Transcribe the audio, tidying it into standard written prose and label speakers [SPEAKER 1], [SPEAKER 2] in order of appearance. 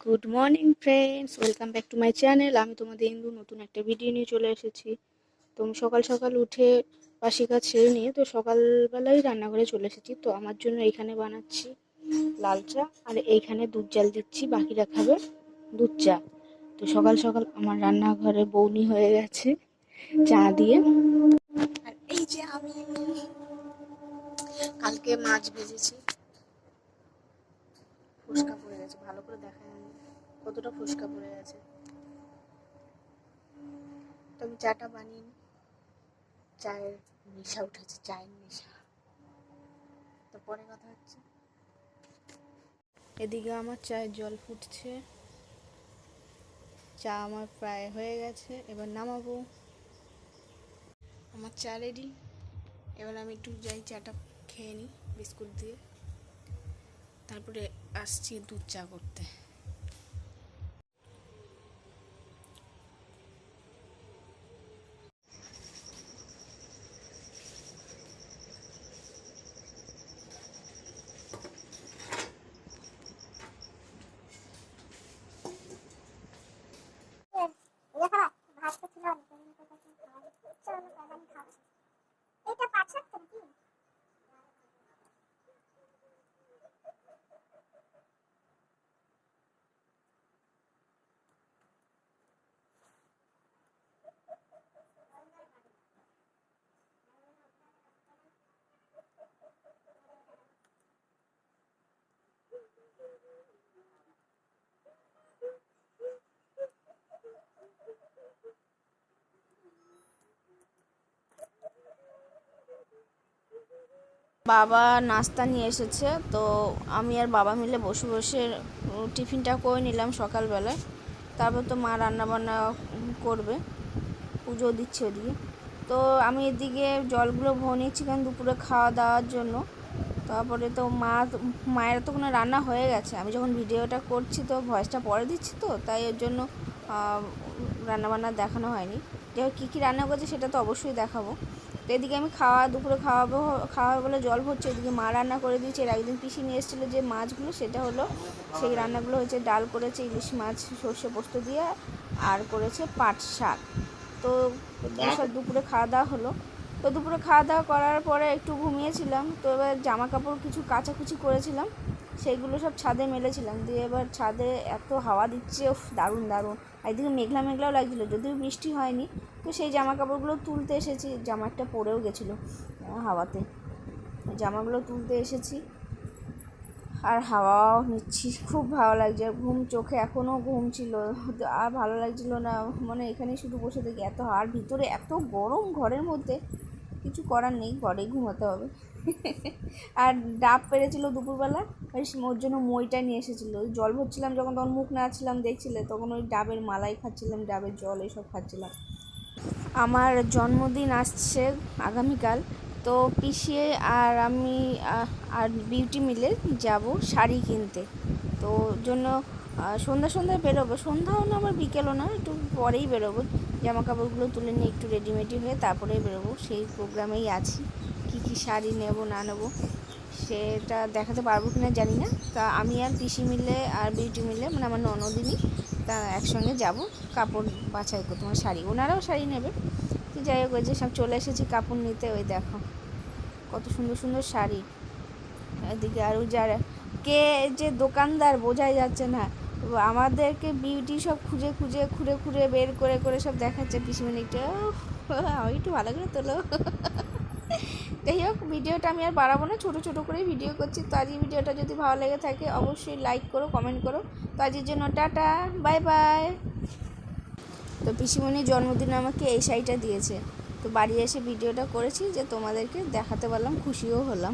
[SPEAKER 1] Good morning friends, welcome back to my channel. আমি তোমাদের ইন্দু নতুন একটা ভিডিও নিয়ে চলে এসেছি। তো আমি সকাল সকাল উঠে বাসি কাজ সেরে নিয়ে তো সকালবেলায় রান্নাঘরে চলে এসেছি। তো আমার জন্য এইখানে বানাচ্ছি লাল চা, আর এইখানে দুধ জাল দিচ্ছি, বাকিরা খাবে দুধ চা। তো সকাল সকাল আমার রান্নাঘরে বৌনি হয়ে গেছে চা দিয়ে। আর এই যে আমি কালকে মাছ ভেজেছি, ফুসকা পড়ে গেছে, ভালো করে দেখা যায়নি কতটা ফুসকা পড়ে গেছে। তো আমি চাটা বানিয়ে নিই, চায়ের নেশা উঠেছে, চায়ের নেশা। তো পরে কথা হচ্ছে। এদিকে আমার চায়ের জল ফুটছে, চা আমার প্রায় হয়ে গেছে, এবার নামাবো। আমার চা রেডি, এবার আমি একটু যাই চাটা খেয়ে নিই বিস্কুট দিয়ে, তারপরে আসছি দুধ চা করতে। বাবা নাস্তা নিয়ে এসেছে, তো আমি আর বাবা মিলে বসে বসে টিফিনটা করে নিলাম সকালবেলায়। তারপর তো মা রান্নাবান্না করবে, পুজো দিচ্ছে ওদিকে। তো আমি এদিকে জলগুলো ভরে নিচ্ছি কারণ দুপুরে খাওয়া দাওয়ার জন্য। তারপরে তো মায়ের তো কোনো রান্না হয়ে গেছে, আমি যখন ভিডিওটা করছি তো ভয়েসটা পরে দিচ্ছি, তো তাই এর জন্য রান্নাবান্না দেখানো হয়নি। যে কী কী রান্না করছে সেটা তো অবশ্যই দেখাবো। তো এদিকে আমি দুপুরে খাওয়া বলে জল ভরছে, এদিকে মা রান্না করে দিয়েছে। এর একদিন পিসি নিয়ে এসেছিলো যে মাছগুলো, সেটা হলো সেই রান্নাগুলো হয়েছে। ডাল করেছে ইলিশ মাছ সর্ষে পোস্ত দিয়ে, আর করেছে পাট শাক। তো এসব দুপুরে খাওয়া দাওয়া হলো। তো দুপুরে খাওয়া দাওয়া করার পরে একটু ঘুমিয়েছিলাম। তো এবার জামা কাপড় কিছু কাচাকুচি করেছিলাম, সেইগুলো সব ছাদে মেলেছিলাম। দিয়ে এবার ছাদে এত হাওয়া দিচ্ছে, দারুণ দারুণ। একদিকে মেঘলা মেঘলাও লাগছিলো, যদিও বৃষ্টি হয়নি। তো সেই জামা কাপড়গুলো তুলতে এসেছি, জামা একটা পরেও গেছিলো হাওয়াতে, জামাগুলো তুলতে এসেছি আর হাওয়াও নিচ্ছি, খুব ভালো লাগছে। চোখে এখনও ঘুম ছিল, আর ভালো লাগছিল না, মানে এখানেই শুধু বসে থাকি। এত আর ভিতরে এত গরম, ঘরের মধ্যে কিছু করার নেই, ঘরেই ঘুমাতে হবে। আর ডাব পেরেছিল দুপুরবেলা, ওর জন্য মইটা নিয়ে এসেছিলো। ওই জল ভরছিলাম যখন, তখন মুখ নাড়ছিলাম দেখছিলে, তখন ওই ডাবের মালাই খাচ্ছিলাম, ডাবের জল এইসব খাচ্ছিলাম। আমার জন্মদিন আসছে আগামীকাল, তো পিসি আর আমি আর বিউটি মিলে যাব শাড়ি কিনতে। তো জন্য সন্ধ্যায় বেরোবো, সন্ধ্যাও না আবার বিকেলও না, একটু পরেই বেরোবো। জামা কাপড়গুলো তুলে নিয়ে একটু রেডিমেডি হয়ে তারপরেই বেরোবো, সেই প্রোগ্রামেই আছি। কী শাড়ি নেব না নেব সেটা দেখাতে পারবো কিনা জানি না। তা আমি আর পিসি মিলে আর বিউটি মিলে, মানে আমার ননদিনী, তা একসঙ্গে যাব কাপড় বাছাই করতে, আমার শাড়ি, ওনারাও শাড়ি নেবে। তো যাই হোক, ওই যে সব চলে এসেছি কাপড় নিতে। ওই দেখো কত সুন্দর সুন্দর শাড়ি। এদিকে আরও যারা কে যে দোকানদার বোঝাই যাচ্ছে না, আমাদেরকে বিউটি সব খুঁড়ে বের করে সব দেখাচ্ছে। পিসিমণি একটু আমি একটু ভালো করে তোলো। যাই হোক, ভিডিওটা আমি আর বাড়াবো না, ছোটো করেই ভিডিও করছি। তো আজকের ভিডিওটা যদি ভালো লেগে থাকে অবশ্যই লাইক করো, কমেন্ট করো। তো আজকের জন্য টাটা, বাই বাই। তো পিসিমণির জন্মদিনে আমাকে এই শাড়িটা দিয়েছে, তো বাড়ি এসে ভিডিওটা করেছি যে তোমাদেরকে দেখাতে পারলাম, খুশিও হলাম।